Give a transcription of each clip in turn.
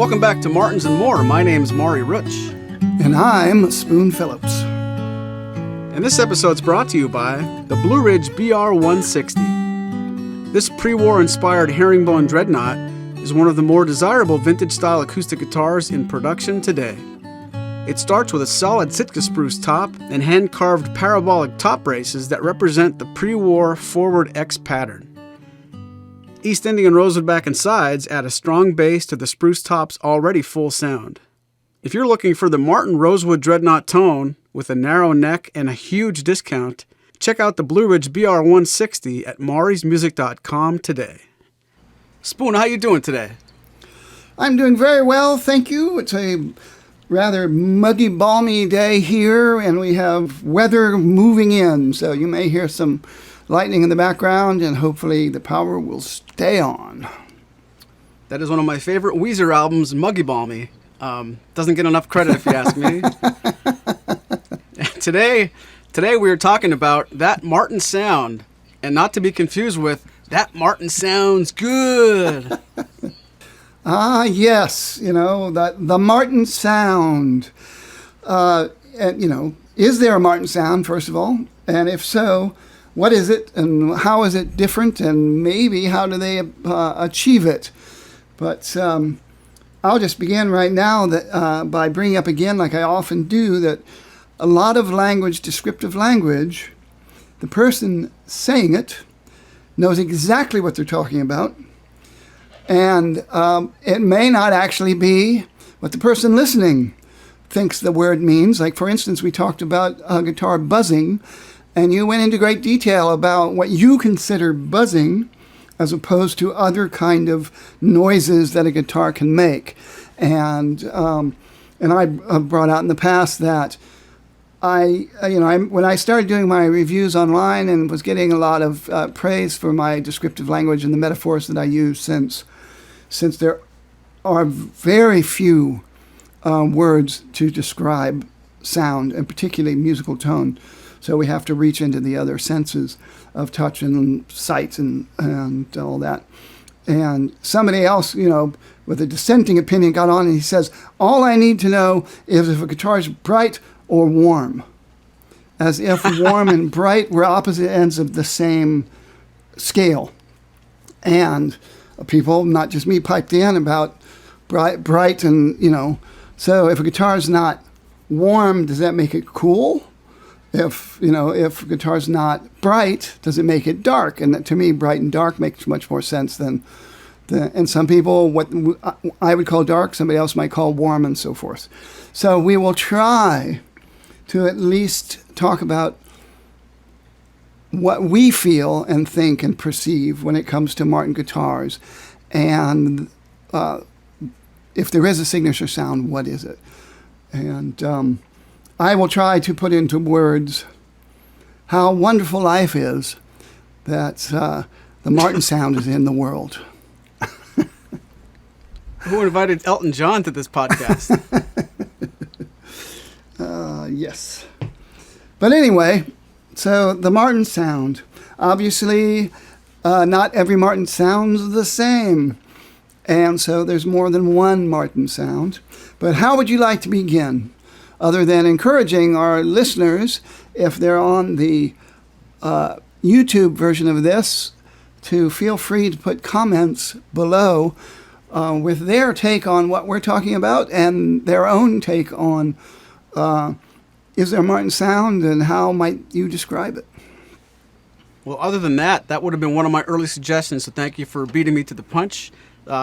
Welcome back to Martins and More. My name's Maury Rutch. And I'm Spoon Phillips. And this episode's brought to you by the Blue Ridge BR160. This pre-war inspired herringbone dreadnought is one of the more desirable vintage-style acoustic guitars in production today. It starts with a solid Sitka spruce top and hand-carved parabolic top braces that represent the pre-war forward X pattern. East Indian rosewood back and sides add a strong bass to the spruce top's already full sound. If you're looking for the Martin Rosewood Dreadnought tone with a narrow neck and a huge discount, check out the Blue Ridge BR160 at maurysmusic.com today. Spoon, how you doing today? I'm doing very well, thank you. It's a rather muggy, balmy day here, and we have weather moving in, so you may hear some lightning in the background, and hopefully the power will stay on. That is one of my favorite Weezer albums, Muggy Balmy. Doesn't get enough credit if you ask me. Today we are talking about that Martin sound, and not to be confused with that Martin sounds good. Yes, the Martin sound. And is there a Martin sound, first of all? And if so, what is it, and how is it different, and maybe how do they achieve it? But I'll just begin right now by bringing up again, like I often do, that a lot of language, descriptive language, the person saying it knows exactly what they're talking about, and it may not actually be what the person listening thinks the word means. Like, for instance, we talked about guitar buzzing, and you went into great detail about what you consider buzzing as opposed to other kind of noises that a guitar can make. And I brought out in the past that when I started doing my reviews online and was getting a lot of praise for my descriptive language and the metaphors that I use, since there are very few words to describe sound, and particularly musical tone. So we have to reach into the other senses of touch and sight and all that. And somebody else, with a dissenting opinion got on and he says, all I need to know is if a guitar is bright or warm. As if warm and bright were opposite ends of the same scale. And people, not just me, piped in about bright and, so if a guitar is not warm, does that make it cool? If guitar's not bright, does it make it dark? And to me, bright and dark makes much more sense than and some people, what I would call dark, somebody else might call warm, and so forth. So we will try to at least talk about what we feel and think and perceive when it comes to Martin guitars. And if there is a signature sound, what is it? And I will try to put into words how wonderful life is that the Martin sound is in the world. Who invited Elton John to this podcast? Yes. But anyway, so the Martin sound. Obviously, not every Martin sounds the same. And so there's more than one Martin sound. But how would you like to begin? Other than encouraging our listeners, if they're on the YouTube version of this, to feel free to put comments below with their take on what we're talking about and their own take on is there a Martin sound and how might you describe it? Well, other than that would have been one of my early suggestions, so thank you for beating me to the punch.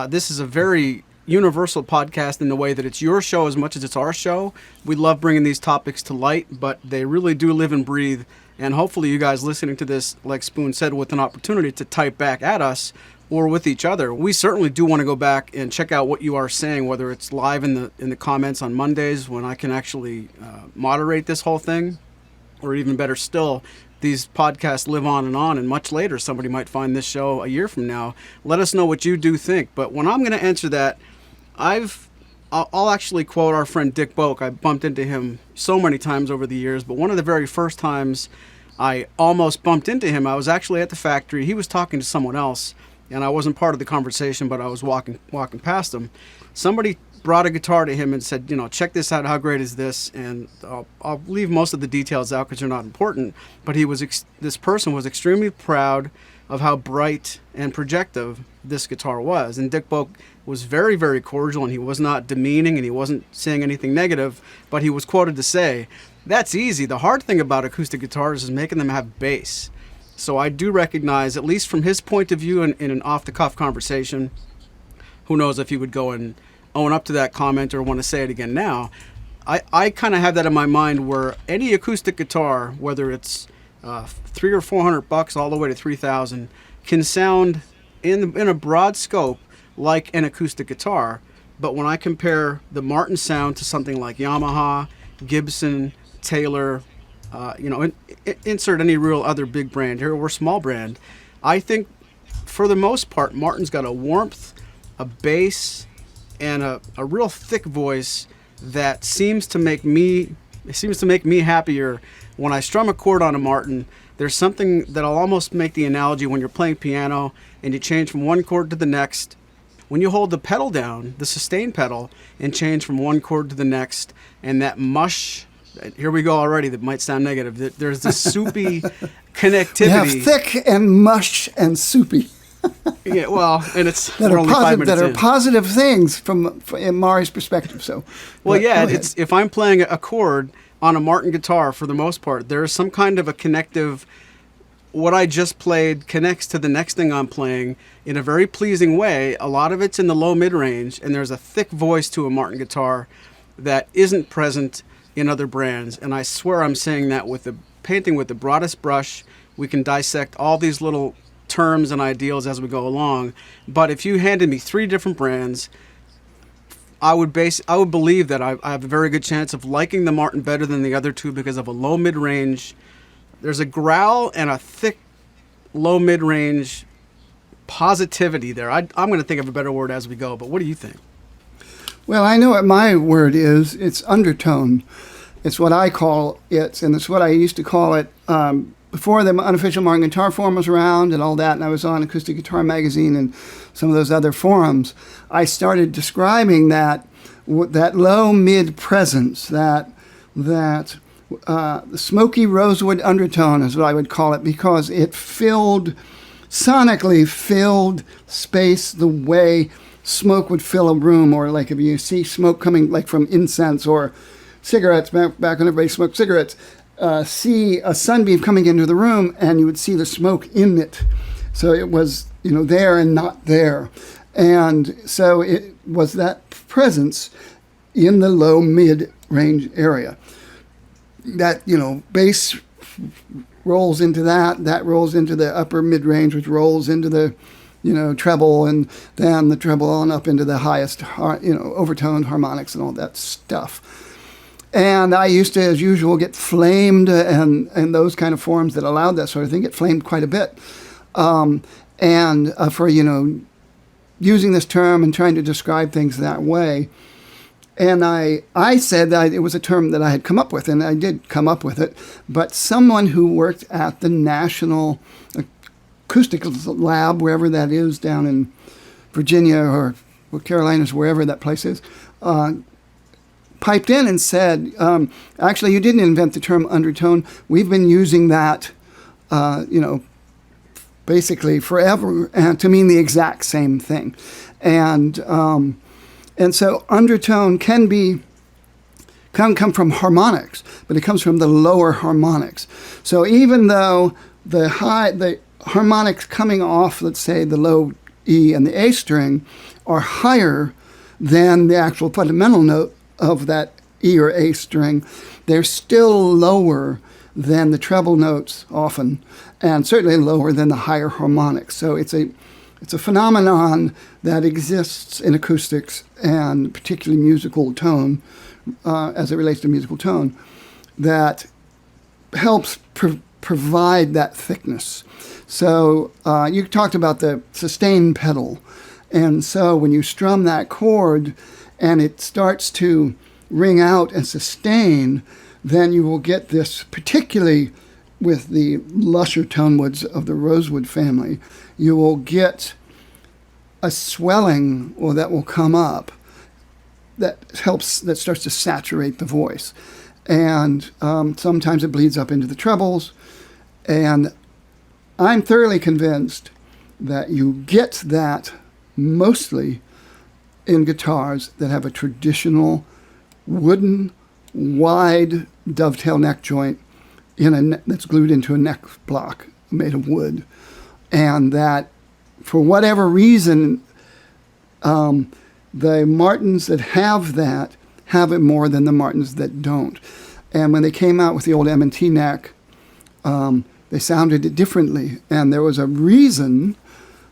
This is a very universal podcast in the way that it's your show as much as it's our show. We love bringing these topics to light, but they really do live and breathe. And hopefully you guys listening to this, like Spoon said, with an opportunity to type back at us or with each other. We certainly do want to go back and check out what you are saying, whether it's live in the comments on Mondays when I can actually moderate this whole thing, or even better still, these podcasts live on, and much later somebody might find this show a year from now. Let us know what you do think. But when I'm going to answer that, I'll actually quote our friend Dick Boak. I bumped into him so many times over the years, but one of the very first times I almost bumped into him, I was actually at the factory. He was talking to someone else, and I wasn't part of the conversation, but I was walking past him. Somebody brought a guitar to him and said, check this out. How great is this? And I'll leave most of the details out because they're not important. But this person was extremely proud of how bright and projective this guitar was. And Dick Boak was very, very cordial, and he was not demeaning, and he wasn't saying anything negative. But he was quoted to say, "That's easy. The hard thing about acoustic guitars is making them have bass." So I do recognize, at least from his point of view in an off-the-cuff conversation, who knows if he would go and own up to that comment or want to say it again now. I kind of have that in my mind where any acoustic guitar, whether it's $300 or $400 all the way to $3,000, can sound in a broad scope like an acoustic guitar. But when I compare the Martin sound to something like Yamaha, Gibson, Taylor, insert any real other big brand here or small brand, I think for the most part Martin's got a warmth, a bass, and a real thick voice that seems to make me happier when I strum a chord on a Martin. There's something that I'll almost make the analogy when you're playing piano and you change from one chord to the next. When you hold the pedal down, the sustain pedal, and change from one chord to the next, and that mush, here we go already, that might sound negative, there's this soupy connectivity. You have thick and mush and soupy. Yeah, well, and it's that we're are only 5 positive, minutes that are in. positive things from in Maury's perspective. So, Well, but yeah, go ahead. it's if I'm playing a chord on a Martin guitar, for the most part, there is some kind of a connective. What I just played connects to the next thing I'm playing in a very pleasing way. A lot of it's in the low mid range, and there's a thick voice to a Martin guitar that isn't present in other brands. And I swear I'm saying that with the painting with the broadest brush. We can dissect all these little terms and ideals as we go along. But if you handed me 3 different brands, I would believe that I have a very good chance of liking the Martin better than the other 2 because of a low mid range. There's a growl and a thick low mid range positivity there. I'm going to think of a better word as we go, but what do you think? Well, I know what my word is. It's undertone. It's what I call it, and it's what I used to call it before the unofficial Martin Guitar Forum was around and all that, and I was on Acoustic Guitar Magazine and some of those other forums. I started describing that low mid presence, that smoky rosewood undertone is what I would call it, because it sonically filled space the way smoke would fill a room, or like if you see smoke coming like from incense or cigarettes, back when everybody smoked cigarettes, see a sunbeam coming into the room and you would see the smoke in it. So it was, there and not there. And so it was that presence in the low mid range area. That, bass rolls into that rolls into the upper mid range, which rolls into the, treble, and then the treble on up into the highest, overtoned harmonics and all that stuff. And I used to, as usual, get flamed and those kind of forums that allowed that sort of thing, get flamed quite a bit. For, using this term and trying to describe things that way. And I said that it was a term that I had come up with, and I did come up with it, but someone who worked at the National Acoustic Lab, wherever that is, down in Virginia or Carolinas, wherever that place is, piped in and said, actually, you didn't invent the term undertone. We've been using that, basically forever to mean the exact same thing. And so undertone can come from harmonics, but it comes from the lower harmonics. So even though the harmonics coming off, let's say, the low E and the A string are higher than the actual fundamental note of that E or A string, they're still lower than the treble notes often, and certainly lower than the higher harmonics. So it's a phenomenon that exists in acoustics, and particularly musical tone, as it relates to musical tone, that helps provide that thickness. So you talked about the sustain pedal, and so when you strum that chord and it starts to ring out and sustain, then you will get this, particularly with the lusher tonewoods of the rosewood family, you will get a swelling that will come up that starts to saturate the voice, and sometimes it bleeds up into the trebles. And I'm thoroughly convinced that you get that mostly in guitars that have a traditional wooden, wide dovetail neck joint that's glued into a neck block made of wood. And that, for whatever reason, the Martins that have that have it more than the Martins that don't. And when they came out with the old M&T neck, they sounded it differently. And there was a reason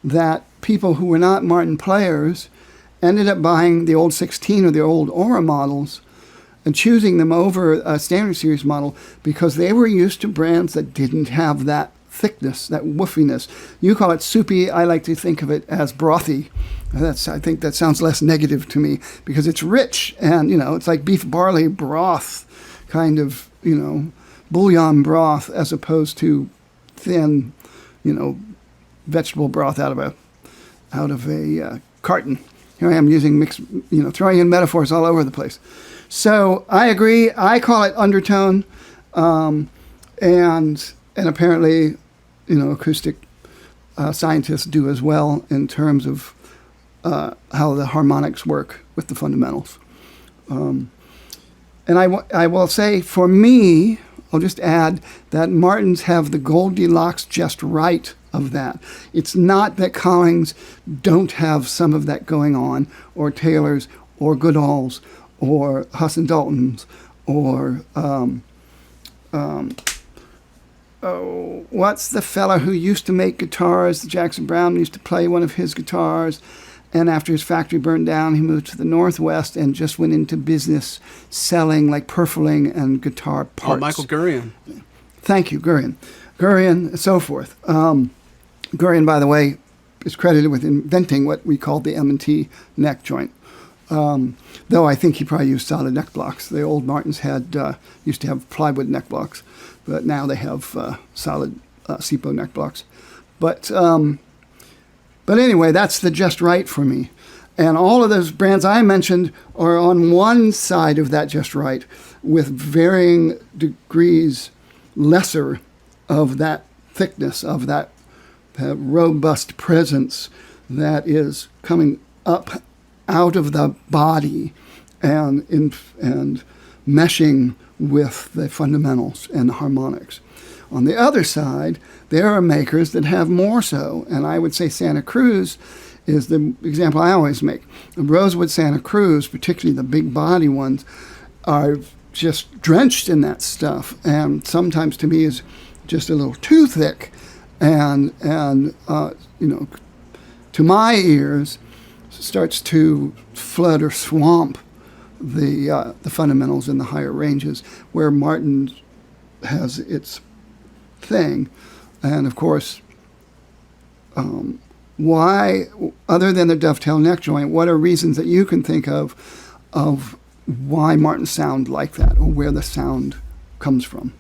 that people who were not Martin players ended up buying the old 16 or the old Aura models and choosing them over a standard series model because they were used to brands that didn't have that thickness, that woofiness. You call it soupy. I like to think of it as brothy. I think that sounds less negative to me because it's rich and, it's like beef barley broth, kind of, bouillon broth as opposed to thin, vegetable broth out of a carton. Here I am using mixed, throwing in metaphors all over the place. So I agree. I call it undertone, and apparently, acoustic scientists do as well in terms of how the harmonics work with the fundamentals. And I will say, for me, I'll just add that Martins have the Goldilocks just right of that. It's not that Collings don't have some of that going on, or Taylors, or Goodalls, or Husson Daltons, or what's the fella who used to make guitars? Jackson Browne used to play one of his guitars, and after his factory burned down, he moved to the Northwest and just went into business selling like purfling and guitar parts. Oh, Michael Gurian. Thank you, Gurian, and so forth. Gurian, by the way, is credited with inventing what we call the M&T neck joint. Though I think he probably used solid neck blocks. The old Martins used to have plywood neck blocks, but now they have solid SIPO neck blocks. But anyway, that's the just right for me. And all of those brands I mentioned are on one side of that just right, with varying degrees lesser of that thickness, of that robust presence that is coming up out of the body and meshing with the fundamentals and the harmonics. On the other side, there are makers that have more so, and I would say Santa Cruz is the example I always make. The Rosewood Santa Cruz, particularly the big body ones, are just drenched in that stuff, and sometimes to me is just a little too thick, and to my ears starts to flood or swamp the fundamentals in the higher ranges where Martin has its thing. And of course, why, other than the dovetail neck joint, what are reasons that you can think of why Martins sound like that, or where the sound comes from?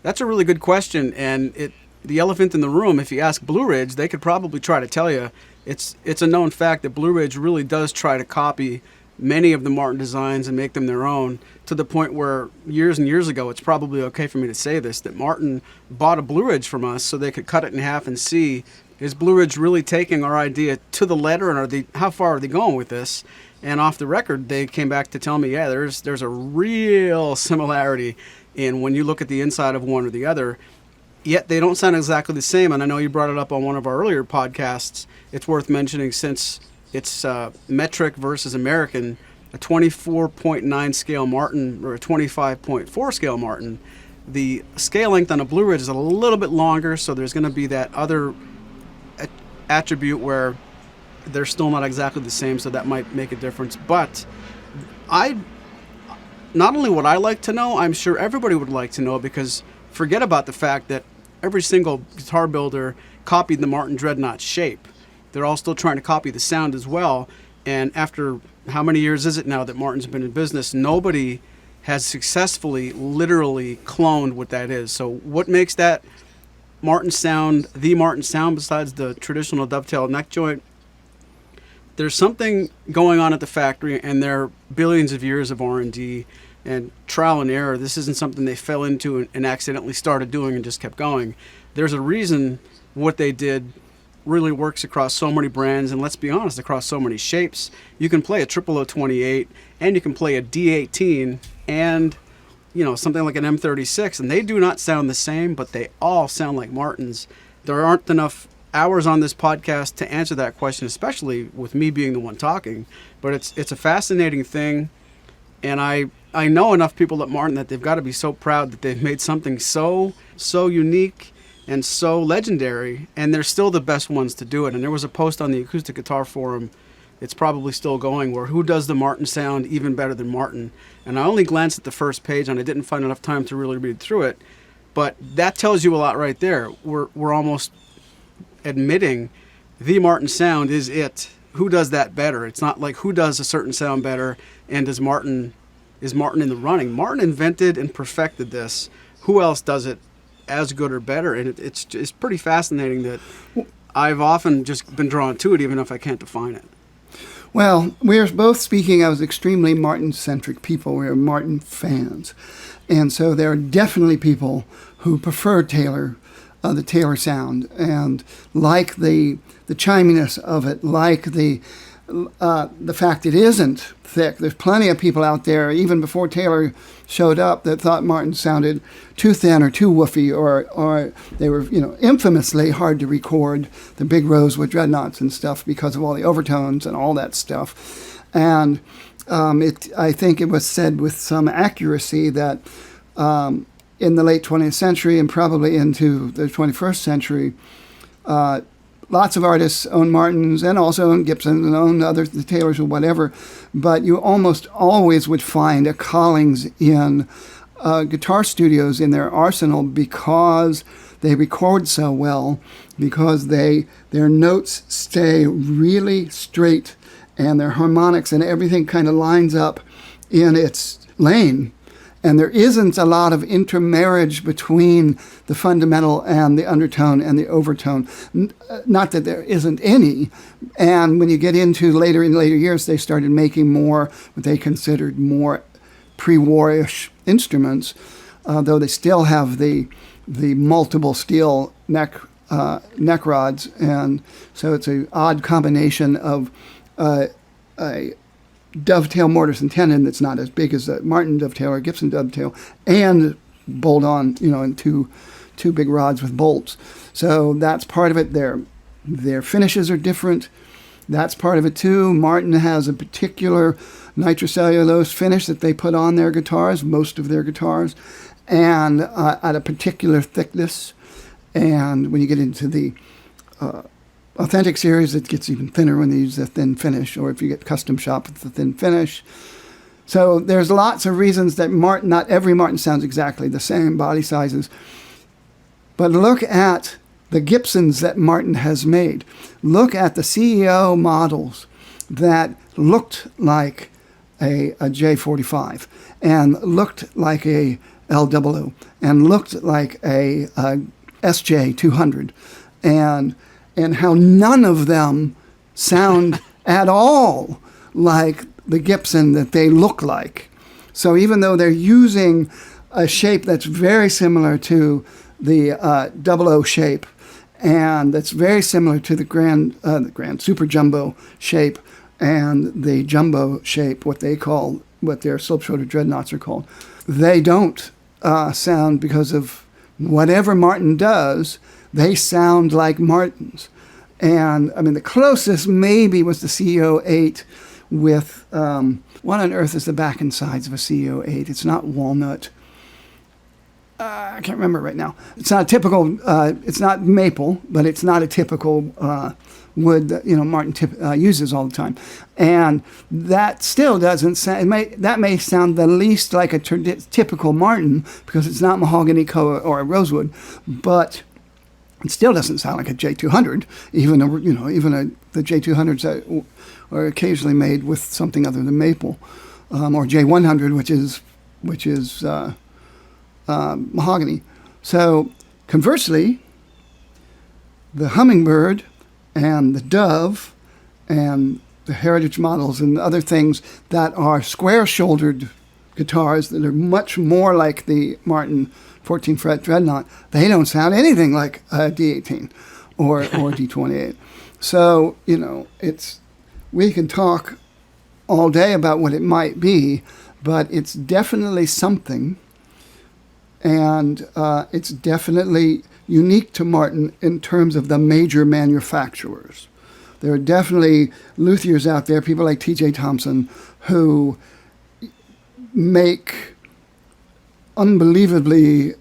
That's a really good question, and the elephant in the room, if you ask Blue Ridge, they could probably try to tell you. It's a known fact that Blue Ridge really does try to copy many of the Martin designs and make them their own, to the point where years and years ago, it's probably okay for me to say this, that Martin bought a Blue Ridge from us so they could cut it in half and see, is Blue Ridge really taking our idea to the letter, and how far are they going with this? And off the record, they came back to tell me, yeah, there's a real similarity in when you look at the inside of one or the other. Yet they don't sound exactly the same, and I know you brought it up on one of our earlier podcasts. It's worth mentioning, since it's metric versus American, a 24.9 scale Martin or a 25.4 scale Martin, the scale length on a Blue Ridge is a little bit longer, so there's going to be that other attribute where they're still not exactly the same, so that might make a difference. But not only would I like to know, I'm sure everybody would like to know, because forget about the fact that every single guitar builder copied the Martin Dreadnought shape. They're all still trying to copy the sound as well. And after how many years is it now that Martin's been in business, nobody has successfully, literally cloned what that is. So what makes that Martin sound the Martin sound besides the traditional dovetail neck joint? there's something going on at the factory, and there are billions of years of R&D and trial and error. This isn't something they fell into and accidentally started doing and just kept going. There's a reason what they did really works across so many brands, and let's be honest, across so many shapes. You can play a 00028 and you can play a D18 and something like an M36, and they do not sound the same, but they all sound like Martins. There aren't enough hours on this podcast to answer that question, especially with me being the one talking, but it's a fascinating thing, and I know enough people at Martin that they've got to be so proud that they've made something so unique and so legendary, and they're still the best ones to do it. And there was a post on the Acoustic Guitar Forum, it's probably still going, where who does the Martin sound even better than Martin? And I only glanced at the first page and I didn't find enough time to really read through it, but that tells you a lot right there. We're almost admitting the Martin sound is it. Who does that better? It's not like who does a certain sound better and is Martin in the running. Martin invented and perfected this. Who else does it as good or better? And it's pretty fascinating that I've often just been drawn to it, even if I can't define it. Well, we're both speaking as extremely Martin-centric people. We're Martin fans. And so there are definitely people who prefer Taylor, the Taylor sound, and like the chiminess of it, like the fact it isn't thick. There's plenty of people out there, even before Taylor showed up, that thought Martin sounded too thin or too woofy, or they were, infamously hard to record, the big rosewood dreadnoughts and stuff, because of all the overtones and all that stuff. And I think it was said with some accuracy that in the late 20th century and probably into the 21st century, lots of artists own Martins and also own Gibsons and own the Taylors or whatever, but you almost always would find a Collings in guitar studios in their arsenal because they record so well, because their notes stay really straight and their harmonics and everything kind of lines up in its lane. And there isn't a lot of intermarriage between the fundamental and the undertone and the overtone. Not that there isn't any. And when you get into later years, they started making more what they considered more pre-warish instruments, though they still have the multiple steel neck rods. And so it's an odd combination of a dovetail mortise and tenon that's not as big as the Martin dovetail or Gibson dovetail, and bolt on, and two big rods with bolts. So that's part of it. Their finishes are different. That's part of it too. Martin has a particular nitrocellulose finish that they put on their guitars, most of their guitars, and at a particular thickness. And when you get into the Authentic series, it gets even thinner when they use the thin finish, or if you get custom shop with the thin finish. So there's lots of reasons that not every Martin sounds exactly the same, body sizes. But look at the Gibsons that Martin has made. Look at the CEO models that looked like a J45 and looked like a LOO and looked like a SJ200, and how none of them sound at all like the Gibson that they look like. So even though they're using a shape that's very similar to the 00 shape, and that's very similar to the grand super jumbo shape and the jumbo shape, what their slope-shoulder dreadnoughts are called, they don't sound, because of whatever Martin does, they sound like Martins. And I mean, the closest maybe was the CEO8 with, what on earth is the back and sides of a CEO8? It's not walnut. I can't remember right now. It's not a typical, it's not maple, but it's not a typical wood that, Martin uses all the time. And that still doesn't sound, that may sound the least like a typical Martin, because it's not mahogany or a rosewood, but it still doesn't sound like a J200, even the J200s that are occasionally made with something other than maple, or J100, which is mahogany. So conversely, the hummingbird and the dove and the Heritage models and other things that are square-shouldered guitars that are much more like the Martin 14-fret Dreadnought, they don't sound anything like a D18 or D28. So, we can talk all day about what it might be, but it's definitely something, and it's definitely unique to Martin in terms of the major manufacturers. There are definitely luthiers out there, people like T.J. Thompson, who make unbelievably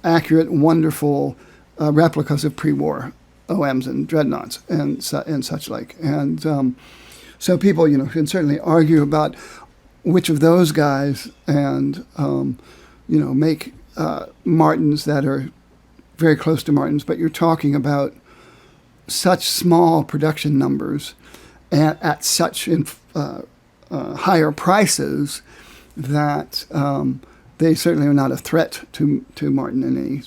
accurate, wonderful replicas of pre-war OMs and dreadnoughts and such like. And so people, can certainly argue about which of those guys and, make Martins that are very close to Martins, but you're talking about such small production numbers at such higher prices that they certainly are not a threat to Martin in any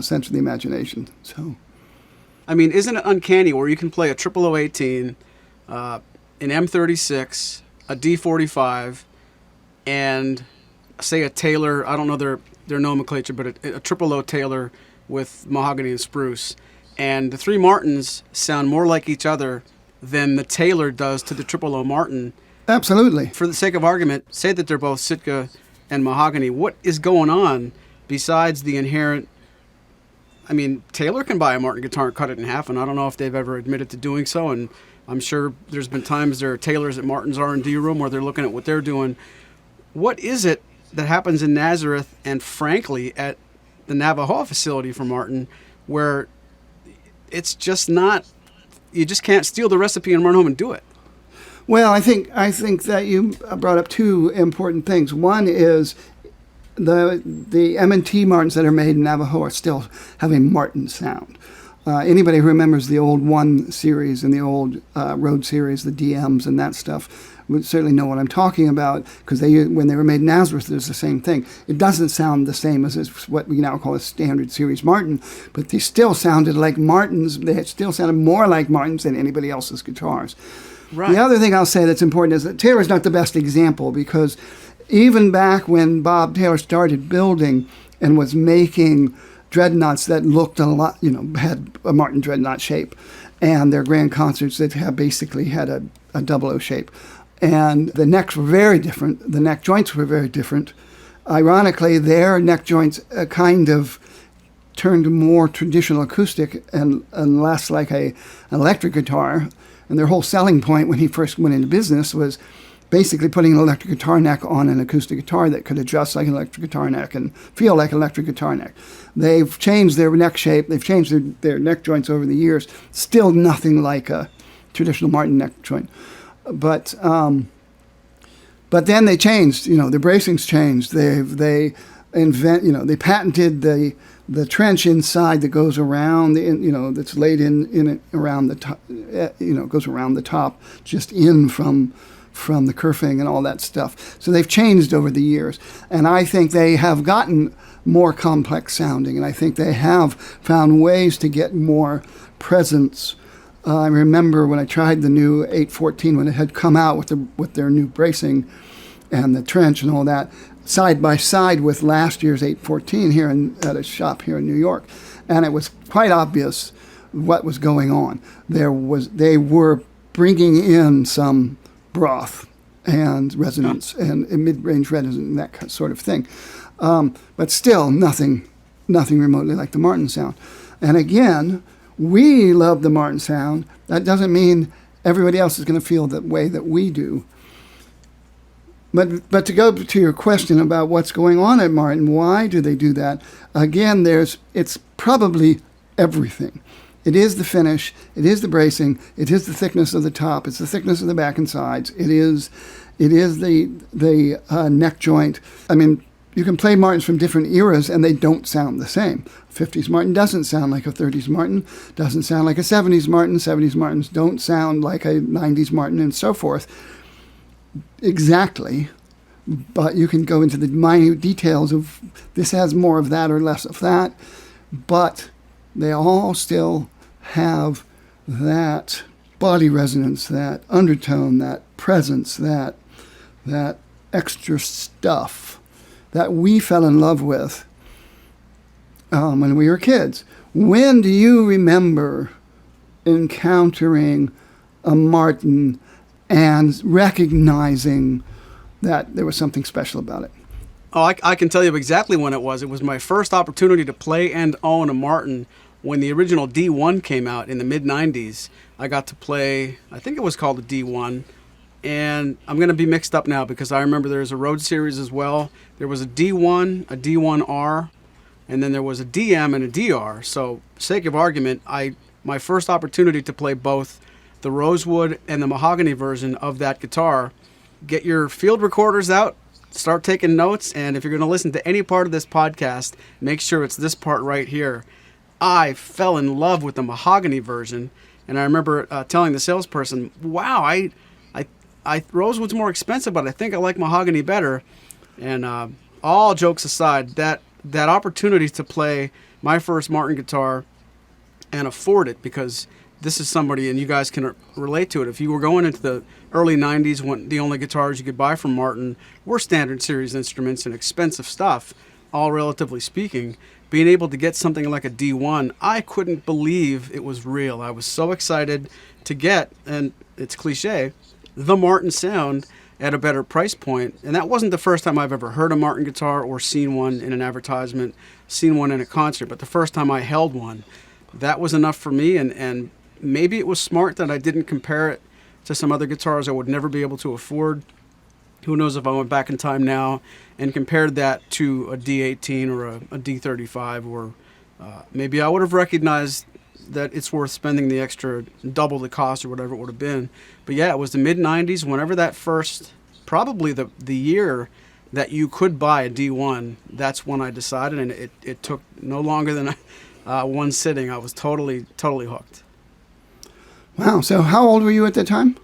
sense of the imagination. So, I mean, isn't it uncanny where you can play a 0018, an M36, a D45, and say a Taylor, I don't know their nomenclature, but a 00 Taylor with mahogany and spruce, and the three Martins sound more like each other than the Taylor does to the 00 Martin. Absolutely. For the sake of argument, say that they're both Sitka and mahogany. What is going on besides the inherent... I mean, Taylor can buy a Martin guitar and cut it in half, and I don't know if they've ever admitted to doing so, and I'm sure there's been times there are Taylors at Martin's R&D room where they're looking at what they're doing. What is it that happens in Nazareth and, frankly, at the Navajo facility for Martin where it's just not... You just can't steal the recipe and run home and do it? Well, I think that you brought up two important things. One is the M&T Martins that are made in Navajo are still have a Martin sound. Anybody who remembers the old 1 series and the old Road series, the DMs and that stuff, would certainly know what I'm talking about, because when they were made in Nazareth, it was the same thing. It doesn't sound the same as what we now call a standard series Martin, but they still sounded like Martins. They still sounded more like Martins than anybody else's guitars. Right. The other thing I'll say that's important is that Taylor's not the best example, because even back when Bob Taylor started building and was making dreadnoughts that looked a lot, had a Martin dreadnought shape, and their grand concerts that basically had a 00 shape. And the necks were very different. The neck joints were very different. Ironically, their neck joints kind of turned more traditional acoustic and less like an electric guitar. And their whole selling point when he first went into business was basically putting an electric guitar neck on an acoustic guitar that could adjust like an electric guitar neck and feel like an electric guitar neck. They've changed their neck shape. They've changed their neck joints over the years. Still nothing like a traditional Martin neck joint. But then they changed. The bracings changed. They patented the trench inside that goes around that's laid in it around the top. Goes around the top, just in from the kerfing and all that stuff. So they've changed over the years, and I think they have gotten more complex sounding, and I think they have found ways to get more presence. I remember when I tried the new 814 when it had come out with their new bracing and the trench and all that, side by side with last year's 814 here at a shop here in New York, and it was quite obvious what was going on. They were bringing in some broth and resonance and mid-range resonance and that sort of thing, but still nothing remotely like the Martin sound. And again, we love the Martin sound. That doesn't mean everybody else is going to feel the way that we do. But to go to your question about what's going on at Martin, why do they do that? Again, it's probably everything. It is the finish. It is the bracing. It is the thickness of the top. It's the thickness of the back and sides. It is the neck joint. I mean, you can play Martins from different eras and they don't sound the same. 50s Martin doesn't sound like a 30s Martin, doesn't sound like a 70s Martin. 70s Martins don't sound like a 90s Martin, and so forth. Exactly. But you can go into the minute details of this has more of that or less of that. But they all still have that body resonance, that undertone, that presence, that extra stuff that we fell in love with when we were kids. When do you remember encountering a Martin and recognizing that there was something special about it? Oh, I can tell you exactly when it was. It was my first opportunity to play and own a Martin when the original D1 came out in the mid-90s. I got to play, I think it was called a D1, and I'm going to be mixed up now because I remember there was a Road Series as well. There was a D1, a D1R, and then there was a DM and a DR. So, sake of argument, my first opportunity to play both the Rosewood and the mahogany version of that guitar. Get your field recorders out, start taking notes, and if you're going to listen to any part of this podcast, make sure it's this part right here. I fell in love with the mahogany version, and I remember telling the salesperson, "Wow, I Rosewood's more expensive, but I think I like mahogany better." And all jokes aside, that opportunity to play my first Martin guitar and afford it, because this is somebody, and you guys can relate to it. If you were going into the early 90s when the only guitars you could buy from Martin were standard series instruments and expensive stuff, all relatively speaking, being able to get something like a D1, I couldn't believe it was real. I was so excited to get, and it's cliche, the Martin sound at a better price point. And that wasn't the first time I've ever heard a Martin guitar or seen one in an advertisement, seen one in a concert, but the first time I held one, that was enough for me. And maybe it was smart that I didn't compare it to some other guitars I would never be able to afford. Who knows if I went back in time now and compared that to a D18 or a D35, or maybe I would have recognized that it's worth spending the extra double the cost or whatever it would have been. But yeah, it was the mid-90s, whenever that first, probably the year that you could buy a D1, that's when I decided, and it took no longer than one sitting. I was totally hooked. Wow. So how old were you at that time?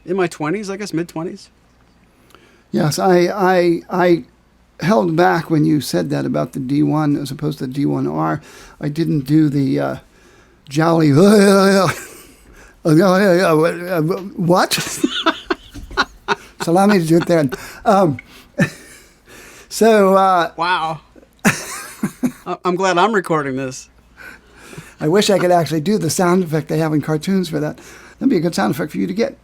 In my 20s, I guess, mid-20s. Yes, I held back when you said that about the D1 as opposed to the D1R. I didn't do the jolly, what? So allow me to do it then. Wow. I'm glad I'm recording this. I wish I could actually do the sound effect they have in cartoons for that. That'd be a good sound effect for you to get.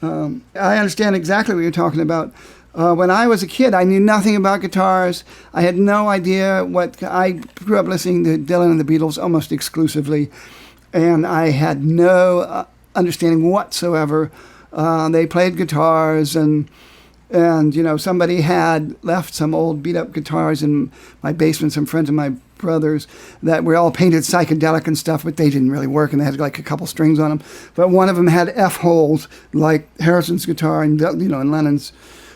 I understand exactly what you're talking about. When I was a kid, I knew nothing about guitars. I had no idea I grew up listening to Dylan and the Beatles almost exclusively, and I had no understanding whatsoever. They played guitars, and somebody had left some old beat-up guitars in my basement, some friends of my brothers, that were all painted psychedelic and stuff, but they didn't really work, and they had like a couple strings on them. But one of them had F holes, like Harrison's guitar and and Lennon's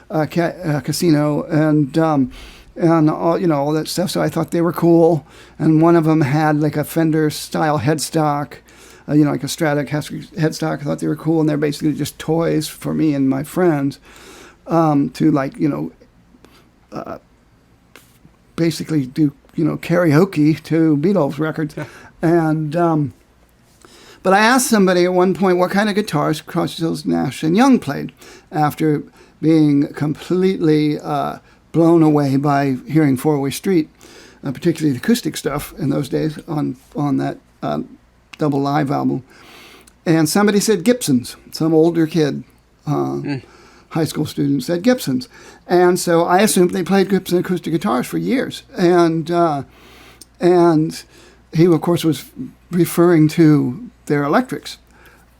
Casino, and all that stuff. So I thought they were cool. And one of them had like a Fender style headstock, like a Strata headstock. I thought they were cool, and they're basically just toys for me and my friends to basically do karaoke to Beatles records. Yeah. And but I asked somebody at one point what kind of guitars Crosby, Stills, Nash and Young played, after being completely blown away by hearing Four-Way Street, particularly the acoustic stuff in those days on that double live album. And somebody said Gibsons. Some older kid, high school student, said Gibsons. And so I assumed they played Gibson acoustic guitars for years. And he, of course, was referring to their electrics.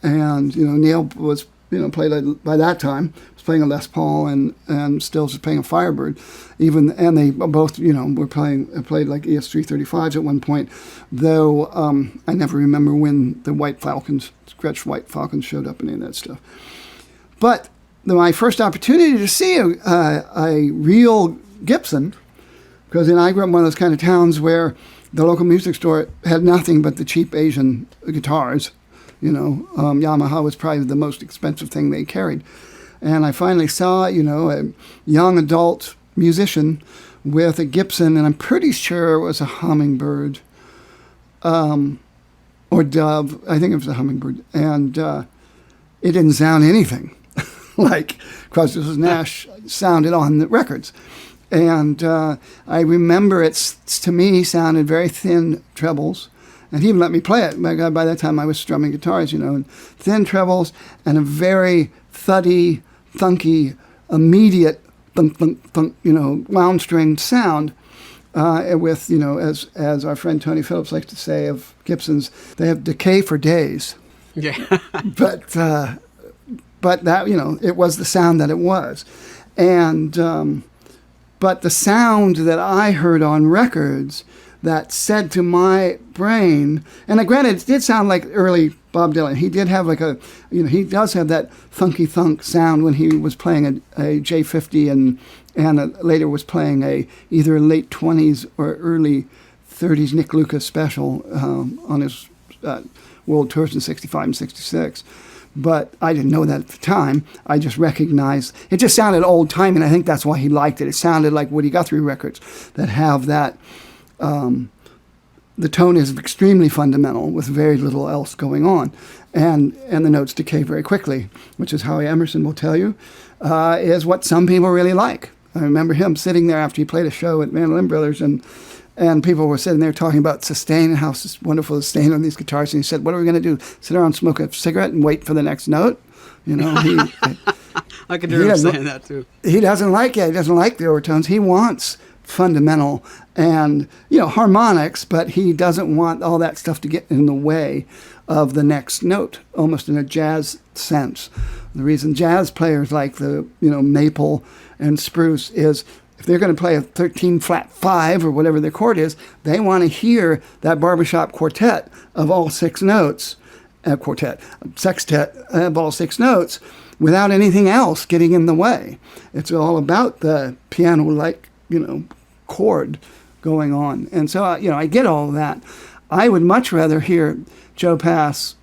And, Neil was, played by that time, was playing a Les Paul, and Stills was playing a Firebird. And they both, were played like ES-335s at one point, though I never remember when the Gretsch White Falcons showed up in any of that stuff. But my first opportunity to see a real Gibson, because I grew up in one of those kind of towns where the local music store had nothing but the cheap Asian guitars. Yamaha was probably the most expensive thing they carried. And I finally saw, a young adult musician with a Gibson, and I'm pretty sure it was a Hummingbird. or dove. I think it was a hummingbird, and it didn't sound anything like Crosby, Stills, Nash sounded on the records. And I remember to me, sounded very thin trebles. And he even let me play it. My God, by that time I was strumming guitars, and thin trebles and a very thuddy, thunky, immediate thunk, thunk, thunk, wound string sound. With, as our friend Tony Phillips likes to say of Gibsons, they have decay for days. Yeah. But that, it was the sound that it was. And, but the sound that I heard on records that said to my brain, and granted, it did sound like early Bob Dylan. He did have he does have that thunky thunk sound when he was playing a J50 and later was playing either a late 20s or early 30s Nick Lucas special on his world tours in 65 and 66. But I didn't know that at the time. I just recognized, it just sounded old time, and I think that's why he liked it. It sounded like Woody Guthrie records that have that, the tone is extremely fundamental with very little else going on. And the notes decay very quickly, which is how Emerson will tell you, is what some people really like. I remember him sitting there after he played a show at Mandolin Brothers, and people were sitting there talking about sustain and how wonderful sustain on these guitars. And he said, what are we going to do? Sit around, smoke a cigarette, and wait for the next note? I could hear him saying that too. He doesn't like it. He doesn't like the overtones. He wants fundamental and, harmonics, but he doesn't want all that stuff to get in the way of the next note, almost in a jazz sense. The reason jazz players like the, maple and spruce is if they're going to play a 13 flat 5 or whatever their chord is, they want to hear that barbershop quartet of all 6 notes, sextet of all 6 notes without anything else getting in the way. It's all about the piano-like, chord going on. And so, I get all of that. I would much rather hear Joe Pass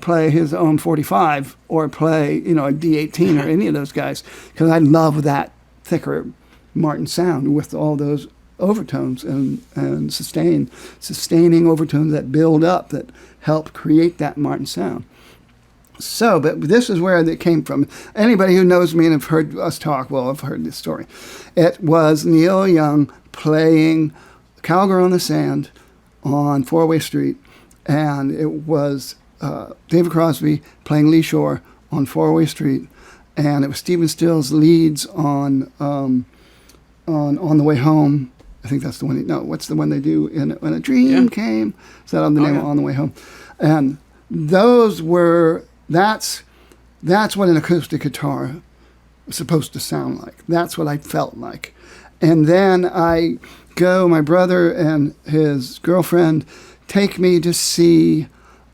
play his own 45 or play, a D18 or any of those guys, because I love that thicker Martin sound with all those overtones and sustaining overtones that build up, that help create that Martin sound. So, but this is where it came from. Anybody who knows me and have heard us talk, well, I've heard this story. It was Neil Young playing Cowgirl in the Sand on 4-Way Street, and it was David Crosby playing Lee Shore on 4-Way Street, and it was Stephen Stills' leads on the Way Home. I think that's the one. What's the one they do in When a Dream Came? Is that on the name of On the Way Home? And those were that's what an acoustic guitar was supposed to sound like. That's what I felt like. And then my brother and his girlfriend take me to see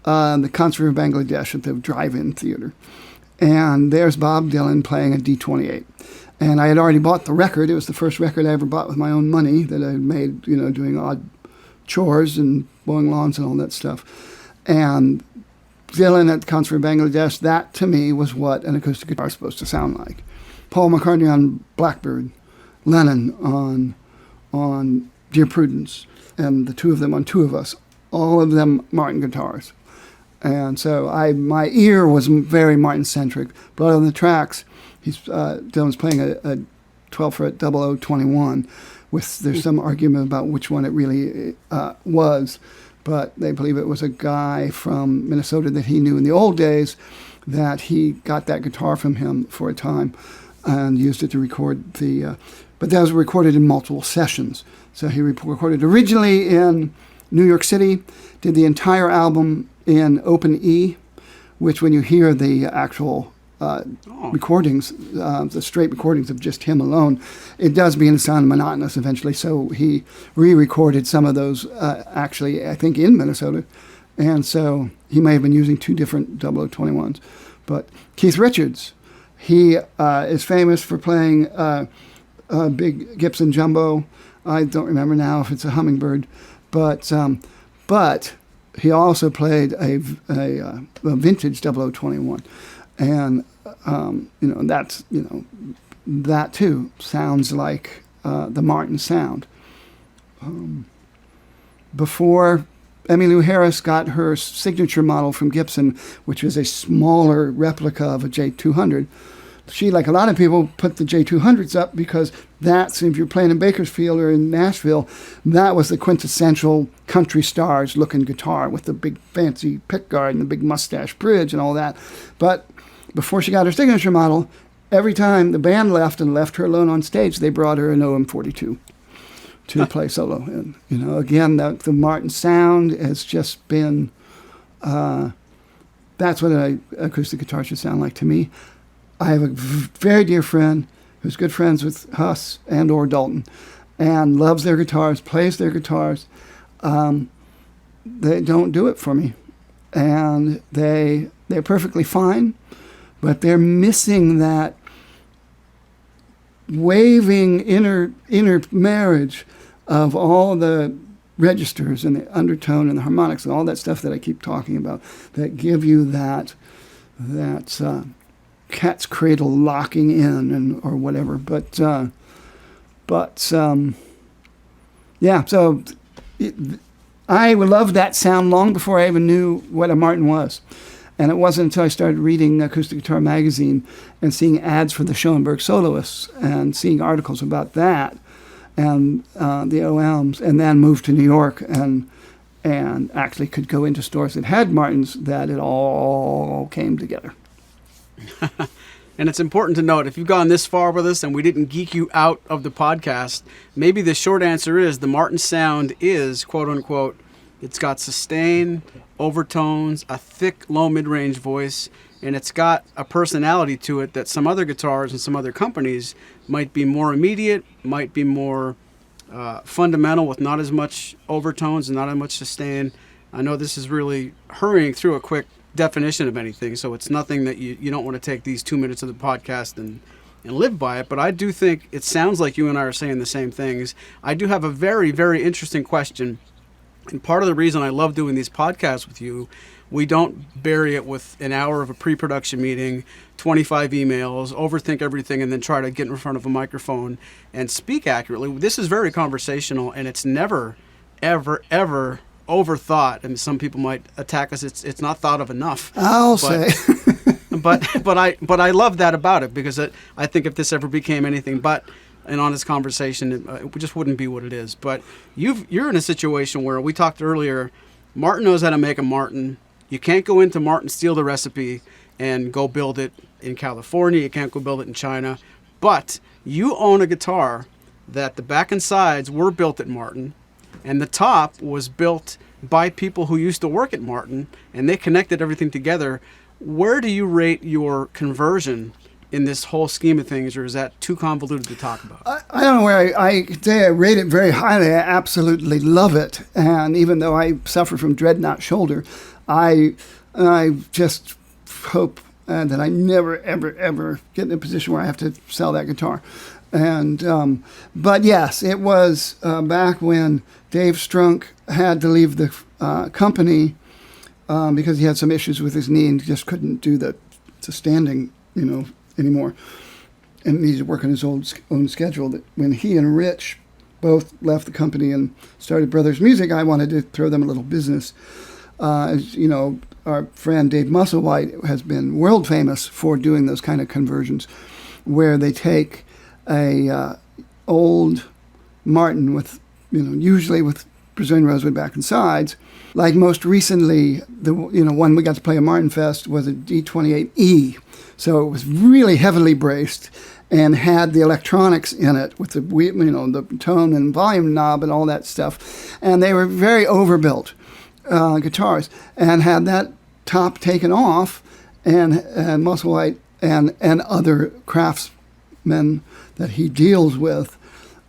the Concert of Bangladesh at the drive-in theater. And there's Bob Dylan playing a D28. And I had already bought the record. It was the first record I ever bought with my own money that I had made, doing odd chores and mowing lawns and all that stuff. And Dylan at the Concert of Bangladesh, that to me was what an acoustic guitar is supposed to sound like. Paul McCartney on Blackbird, Lennon on Dear Prudence, and the two of them on Two of Us, all of them Martin guitars. And so my ear was very Martin-centric. But on the tracks, Dylan's playing a 12-fret 0021. There's some argument about which one it really was, but they believe it was a guy from Minnesota that he knew in the old days, that he got that guitar from him for a time and used it to record but that was recorded in multiple sessions. So he recorded originally in New York City, did the entire album in open E, which when you hear the actual recordings, the straight recordings of just him alone, it does begin to sound monotonous eventually. So he re-recorded some of those actually, I think, in Minnesota. And so he may have been using 2 different 0021s. But Keith Richards, he is famous for playing a big Gibson Jumbo. I don't remember now if it's a Hummingbird, but he also played a vintage 0021. And, that too sounds like the Martin sound. Before Emmylou Harris got her signature model from Gibson, which was a smaller replica of a J200. She, like a lot of people, put the J200s up because that's, if you're playing in Bakersfield or in Nashville, that was the quintessential country stars looking guitar with the big fancy pickguard and the big mustache bridge and all that. But before she got her signature model, every time the band left and left her alone on stage, they brought her an OM42 to play solo. And, you know, again, the Martin sound has just been, that's what an acoustic guitar should sound like to me. I have a very dear friend who's good friends with Huss and or Dalton and loves their guitars, plays their guitars. They don't do it for me. And they're perfectly fine, but they're missing that waving inner marriage of all the registers and the undertone and the harmonics and all that stuff that I keep talking about that give you that cat's cradle locking in and or whatever. Yeah, so I loved that sound long before I even knew what a Martin was. And it wasn't until I started reading Acoustic Guitar Magazine and seeing ads for the Schoenberg soloists and seeing articles about that and the OMs, and then moved to New York and actually could go into stores that had Martins, that it all came together. And it's important to note, if you've gone this far with us and we didn't geek you out of the podcast, maybe the short answer is the Martin sound is, quote unquote, it's got sustain, overtones, a thick, low mid-range voice, and it's got a personality to it that some other guitars and some other companies might be more immediate, might be more fundamental with not as much overtones and not as much sustain. I know this is really hurrying through a quick definition of anything, so it's nothing that you don't want to take these 2 minutes of the podcast and live by it, but I do think it sounds like you and I are saying the same things. I do have a very, very interesting question, and part of the reason I love doing these podcasts with you, we don't bury it with an hour of a pre-production meeting, 25 emails, overthink everything, and then try to get in front of a microphone and speak accurately. This is very conversational, and it's never, ever, ever overthought, and some people might attack us. It's not thought of enough. Say. but I love that about it, because I think if this ever became anything but an honest conversation, it just wouldn't be what it is. But you're in a situation where we talked earlier. Martin knows how to make a Martin. You can't go into Martin, steal the recipe, and go build it in California. You can't go build it in China. But you own a guitar that the back and sides were built at Martin, and the top was built by people who used to work at Martin, and they connected everything together. Where do you rate your conversion in this whole scheme of things, or is that too convoluted to talk about? I don't know where I say I rate it very highly. I absolutely love it. And even though I suffer from dreadnought shoulder, I just hope that I never, ever, ever get in a position where I have to sell that guitar. And but yes, it was back when Dave Strunk had to leave the company because he had some issues with his knee and just couldn't do the standing, anymore, and needed to work on his own schedule. That when he and Rich both left the company and started Brothers Music, I wanted to throw them a little business. As you know, our friend Dave Musselwhite has been world famous for doing those kind of conversions, where they take a old Martin with, usually with Brazilian rosewood back and sides. Like most recently, the one we got to play at Martin Fest was a D28E. So it was really heavily braced and had the electronics in it with the the tone and volume knob and all that stuff. And they were very overbuilt guitars, and had that top taken off, and Musselwhite and other craftsmen that he deals with,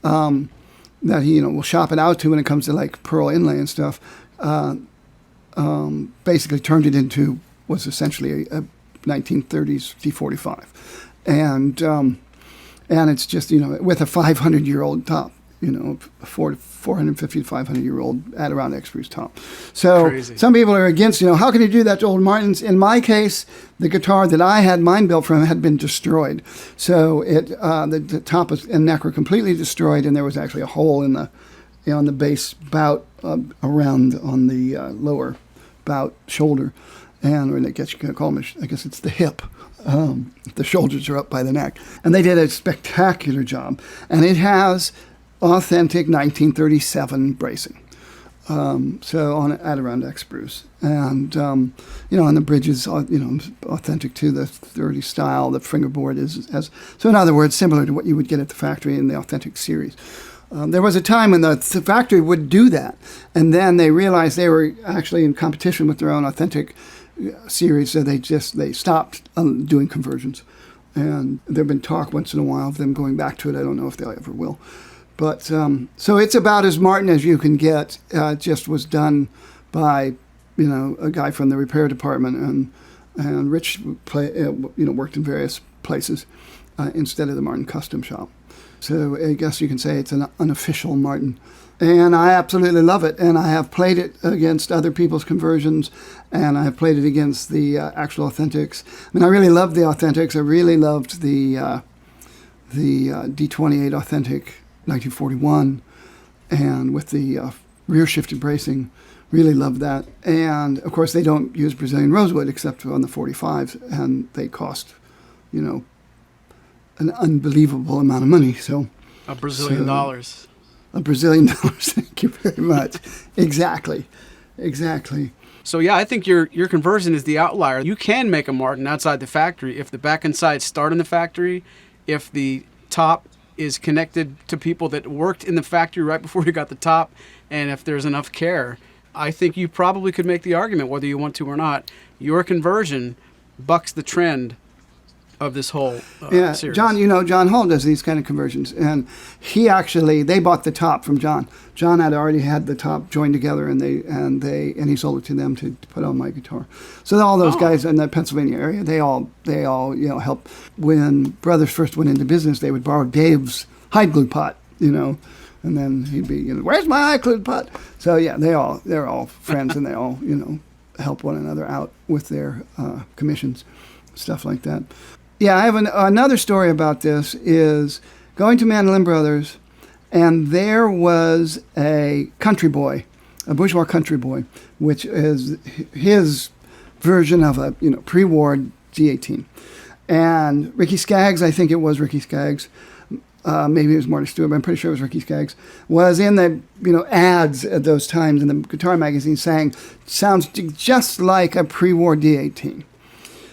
that he will shop it out to when it comes to like pearl inlay and stuff, basically turned it into was essentially a 1930s D45, and it's just with a 500-year-old top, 450 to 500-year-old Adirondack spruce top. So Crazy. Some some people are against, how can you do that to old Martins? In my case, the guitar that I had mine built from had been destroyed. So the top and neck were completely destroyed, and there was actually a hole in on the bass bout around on the lower bout shoulder, and or I guess you can call them, I guess it's the hip. The shoulders are up by the neck, and they did a spectacular job. And it has authentic 1937 bracing. So on Adirondack spruce, and and the bridge is authentic to the 30 style. The fingerboard is so in other words similar to what you would get at the factory in the authentic series. There was a time when the factory would do that, and then they realized they were actually in competition with their own authentic series, so they stopped doing conversions. And there've been talk once in a while of them going back to it. I don't know if they ever will. But so it's about as Martin as you can get. Just was done by a guy from the repair department, and Rich worked in various places instead of the Martin custom shop. So I guess you can say it's an unofficial Martin. And I absolutely love it. And I have played it against other people's conversions, and I have played it against the actual authentics. I mean, I really loved the authentics. I really loved the D28 authentic 1941, and with the rear shifted bracing, really loved that. And of course, they don't use Brazilian rosewood except on the 45s, and they cost, an unbelievable amount of money. So a Brazilian dollars. A Brazilian dollars. Thank you very much. Exactly. So yeah, I think your conversion is the outlier. You can make a Martin outside the factory if the back and sides start in the factory, if the top is connected to people that worked in the factory right before you got the top, and if there's enough care. I think you probably could make the argument, whether you want to or not, your conversion bucks the trend of this whole series. John Hall does these kind of conversions, and they bought the top from John. John had already had the top joined together, and he sold it to them to put on my guitar. So all those guys in the Pennsylvania area, they all help. When brothers first went into business, they would borrow Dave's hide glue pot, and then he'd be, where's my hide glue pot? So yeah, they're all friends, and they all help one another out with their commissions, stuff like that. Yeah, I have another story about this, is going to Mandolin Brothers, and there was a country boy, a bourgeois country boy, which is his version of a pre-war D18. And Ricky Skaggs, I think it was Ricky Skaggs, maybe it was Marty Stewart, but I'm pretty sure it was Ricky Skaggs, was in the ads at those times in the guitar magazine saying, sounds just like a pre-war D18.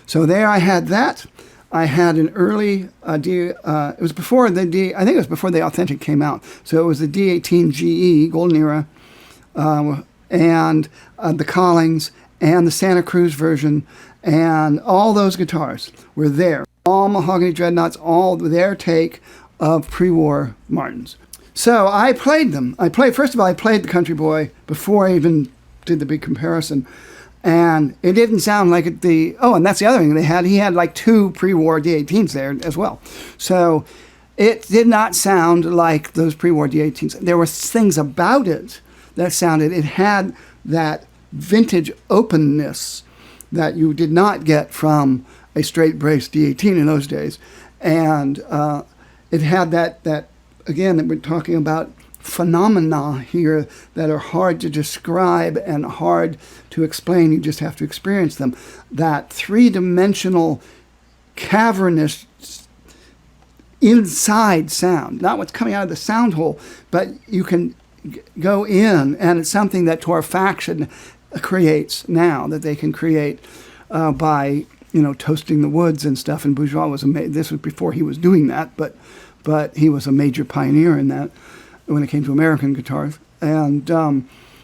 So there I had that. I had an early it was before the I think it was before the Authentic came out. So it was the D18 GE, Golden Era, and the Collings, and the Santa Cruz version, and all those guitars were there. All mahogany dreadnoughts, all their take of pre-war Martins. So I played them. First of all, I played the Country Boy before I even did the big comparison. And it didn't sound like and that's the other thing he had like two pre-war D18s there as well. So it did not sound like those pre-war D18s. There were things about it that it had that vintage openness that you did not get from a straight brace D18 in those days. And it had that again, that we're talking about phenomena here that are hard to describe and hard to explain. You just have to experience them. That three-dimensional, cavernous inside sound, not what's coming out of the sound hole, but you can go in, and it's something that torrefaction creates now, that they can create by toasting the woods and stuff. And Bourgeois this was before he was doing that, but he was a major pioneer in that when it came to American guitars. And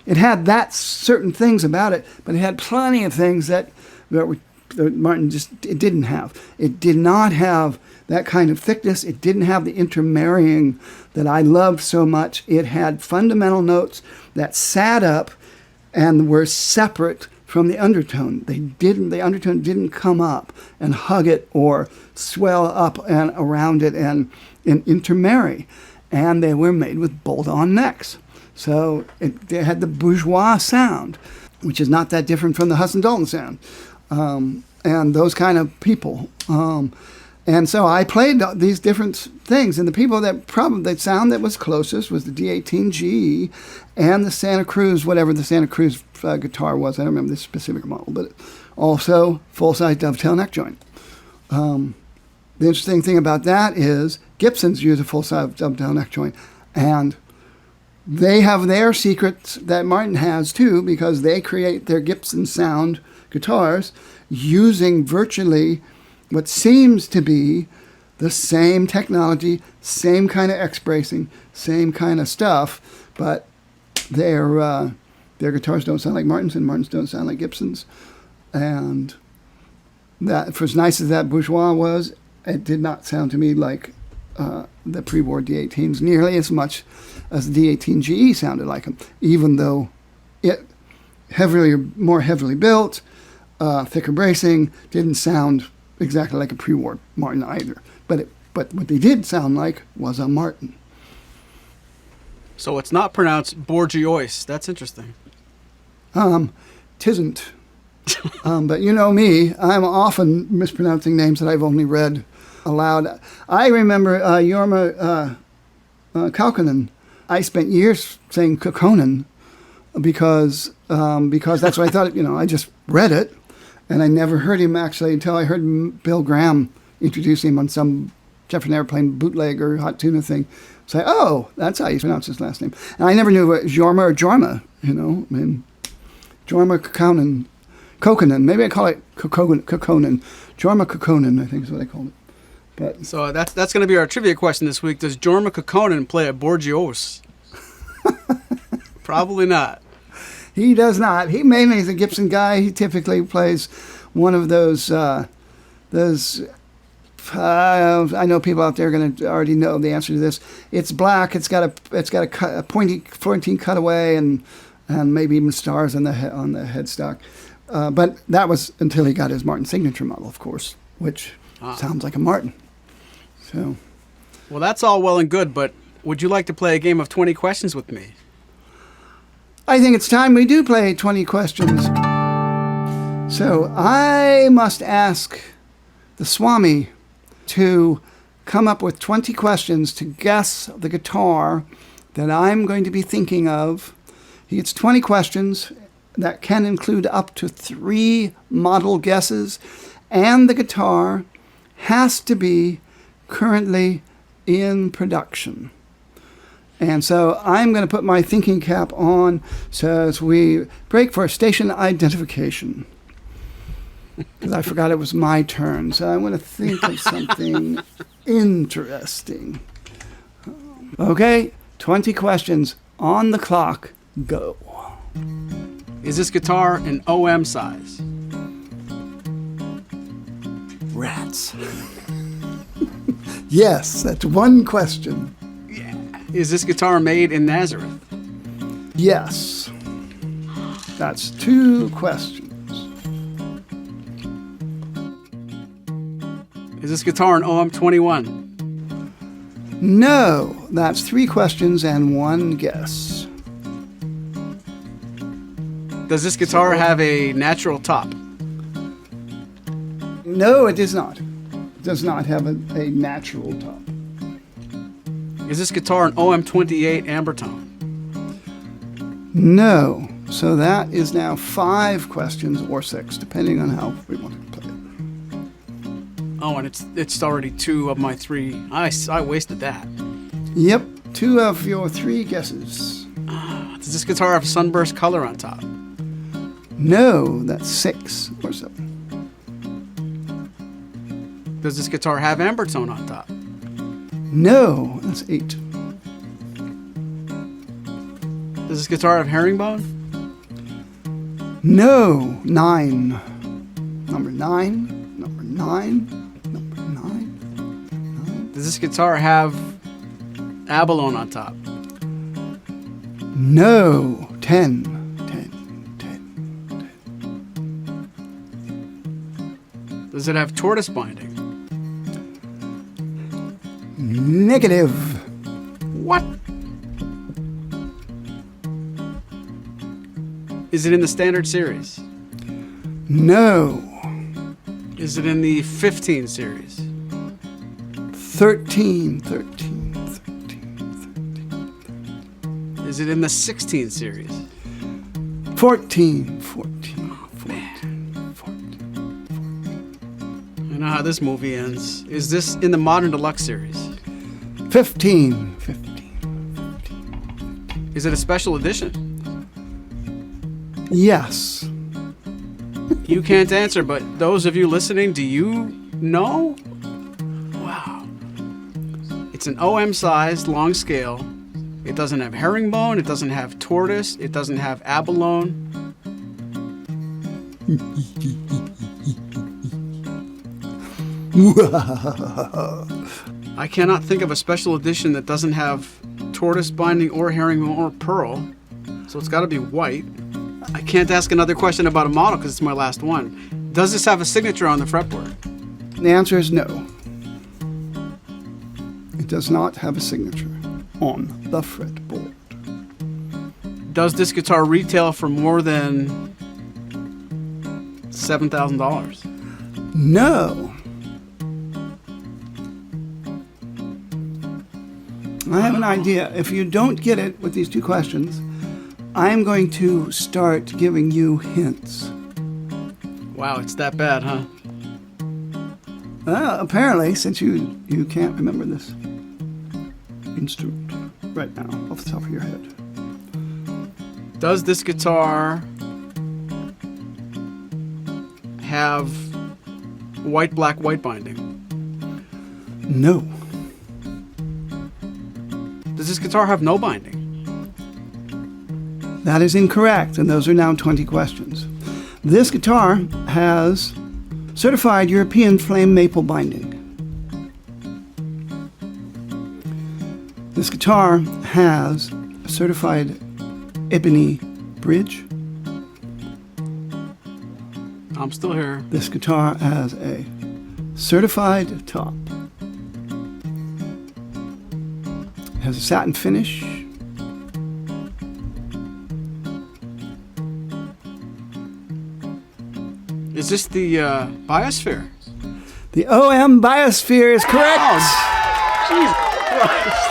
it had that certain things about it, but it had plenty of things that Martin it didn't have. It did not have that kind of thickness. It didn't have the intermarrying that I loved so much. It had fundamental notes that sat up and were separate from the undertone. The undertone didn't come up and hug it or swell up and around it and intermarry. And they were made with bolt-on necks. So they had the bourgeois sound, which is not that different from the Hudson Dalton sound. And those kind of people. And so I played these different things, and the people the sound that was closest was the D18G and the Santa Cruz, whatever the Santa Cruz guitar was. I don't remember the specific model, but also full-size dovetail neck joint. The interesting thing about that is Gibsons use a full-size dovetail neck joint, and they have their secrets that Martin has too, because they create their Gibson sound guitars using virtually what seems to be the same technology, same kind of X-bracing, same kind of stuff, but their guitars don't sound like Martins, and Martins don't sound like Gibsons. And that, for as nice as that Bourgeois was, it did not sound to me like the pre-war D18s nearly as much as the D18GE sounded like them, even though it more heavily built, thicker bracing, didn't sound exactly like a pre-war Martin either. But what they did sound like was a Martin. So it's not pronounced Bourgeois. That's interesting. Tisn't. But you know me, I'm often mispronouncing names that I've only read aloud. I remember Jorma Kaukonen. I spent years saying Kaukonen because that's what I thought. I just read it, and I never heard him actually until I heard Bill Graham introduce him on some Jefferson Airplane bootleg or Hot Tuna thing. Say, oh, that's how you pronounce his last name. And I never knew it was Jorma or Jorma. Jorma Kaukonen. Maybe I call it Kaukonen. Jorma Kaukonen, I think is what I called it. But so that's going to be our trivia question this week. Does Jorma Kaukonen play a Bourgeois? Probably not. He does not. He mainly is a Gibson guy. He typically plays one of those. I know people out there are going to already know the answer to this. It's black. It's got a pointy 14 cutaway and maybe even stars on the headstock. But that was until he got his Martin signature model, of course, which sounds like a Martin. So, well, that's all well and good, but would you like to play a game of 20 questions with me? I think it's time we do play 20 questions. So I must ask the Swami to come up with 20 questions to guess the guitar that I'm going to be thinking of. He gets 20 questions that can include up to 3 model guesses, and the guitar has to be currently in production. And so I'm going to put my thinking cap on so as we break for station identification. Because I forgot it was my turn. So I'm going to think of something interesting. Okay, 20 questions on the clock. Go. Is this guitar an OM size? Rats. Yes, that's one question. Yeah. Is this guitar made in Nazareth? Yes. That's 2 questions. Is this guitar an OM21? No, that's 3 questions and 1 guess. Does this guitar have a natural top? No, it does not. It does not have a natural top. Is this guitar an OM28 amber tone? No. So that is now 5 questions or 6, depending on how we want to play it. Oh, and it's already 2 of my 3. I wasted that. Yep, 2 of your 3 guesses. Does this guitar have sunburst color on top? No, that's 6 or 7. Does this guitar have amber tone on top? No, that's 8. Does this guitar have herringbone? No, 9. Number 9. Number 9. Number 9. Does this guitar have abalone on top? No, 10. 10. 10. Does it have tortoise binding? Negative. What? Is it in the standard series? No. Is it in the 15 series? 13. Is it in the 16 series? 14. I know how this movie ends. Is this in the Modern Deluxe series? 15. Is it a special edition? Yes. You can't answer, but those of you listening, do you know? Wow. It's an OM-sized long scale. It doesn't have herringbone. It doesn't have tortoise. It doesn't have abalone. I cannot think of a special edition that doesn't have tortoise binding or herringbone or pearl. So it's got to be white. I can't ask another question about a model because it's my last one. Does this have a signature on the fretboard? The answer is no. It does not have a signature on the fretboard. Does this guitar retail for more than $7,000? No. I have an idea. If you don't get it with these two questions, I'm going to start giving you hints. Wow, it's that bad, huh? Apparently, since you can't remember this instrument right now off the top of your head. Does this guitar have white binding? No. Does this guitar have no binding? That is incorrect, and those are now 20 questions. This guitar has certified European flame maple binding. This guitar has a certified ebony bridge. I'm still here. This guitar has a certified top. It has a satin finish. Is this the Biosphere? The OM Biosphere is correct. Jesus Christ.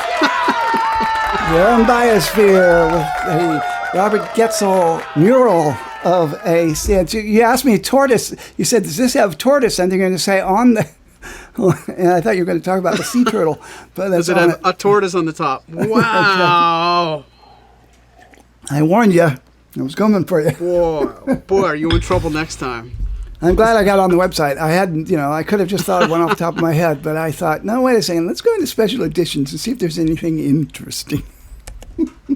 The OM Biosphere with a Robert Getzel mural of a... You asked me tortoise. You said, does this have tortoise? And they're going to say on the... And I thought you were going to talk about the sea turtle. But that's Does it have a tortoise on the top? Wow. I warned you. I was coming for you. Boy, are you in trouble next time. I'm glad I got on the website. I hadn't, I could have just thought of one off the top of my head, but I thought, no, wait a second, let's go into special editions and see if there's anything interesting.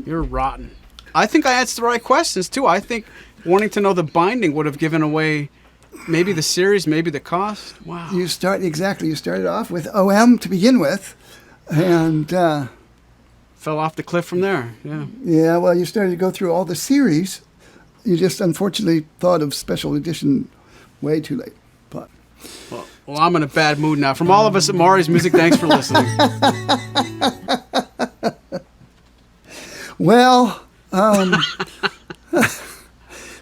You're rotten. I think I asked the right questions, too. I think wanting to know the binding would have given away maybe the series, maybe the cost. Wow. You started off with OM to begin with, and... fell off the cliff from there, yeah. Yeah, well, you started to go through all the series. You just unfortunately thought of special edition way too late. But well, I'm in a bad mood now. From all of us at Maury's Music, thanks for listening. Well,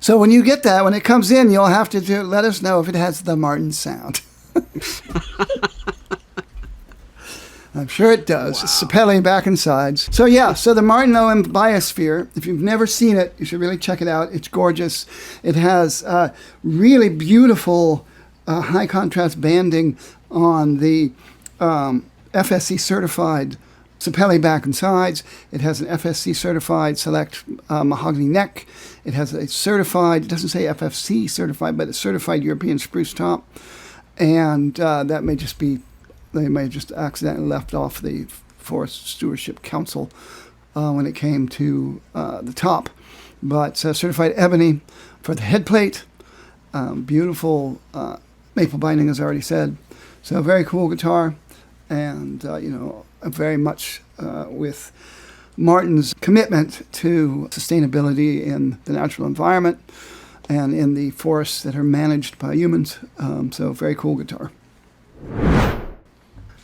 so when you get that, when it comes in, you'll have to let us know if it has the Martin sound. I'm sure it does. Wow. Sapelli back and sides. So the Martin OM Biosphere, if you've never seen it, you should really check it out. It's gorgeous. It has really beautiful high contrast banding on the FSC certified Sapelli back and sides. It has an FSC certified select mahogany neck. It has a certified, it doesn't say FFC certified, but a certified European spruce top. And that may just be, they may have just accidentally left off the Forest Stewardship Council when it came to the top. But certified ebony for the head plate. Beautiful maple binding, as I already said. So a very cool guitar. And, very much with Martin's commitment to sustainability in the natural environment and in the forests that are managed by humans. So very cool guitar.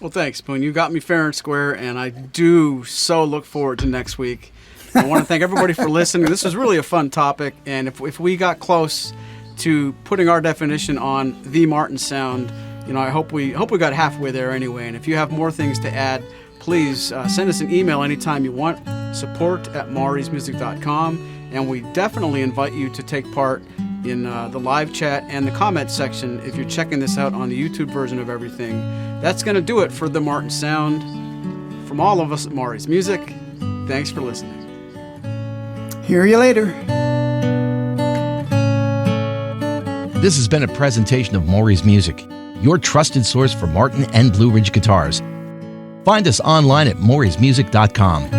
Well, thanks, Spoon. You got me fair and square, and I do so look forward to next week. I want to thank everybody for listening. This was really a fun topic, and if we got close to putting our definition on the Martin sound, I hope we got halfway there anyway. And if you have more things to add, please send us an email anytime you want, support@maurysmusic.com. And we definitely invite you to take part in the live chat and the comment section if you're checking this out on the YouTube version of everything. That's going to do it for The Martin Sound. From all of us at Maury's Music, thanks for listening. Hear you later. This has been a presentation of Maury's Music, your trusted source for Martin and Blue Ridge guitars. Find us online at maurysmusic.com.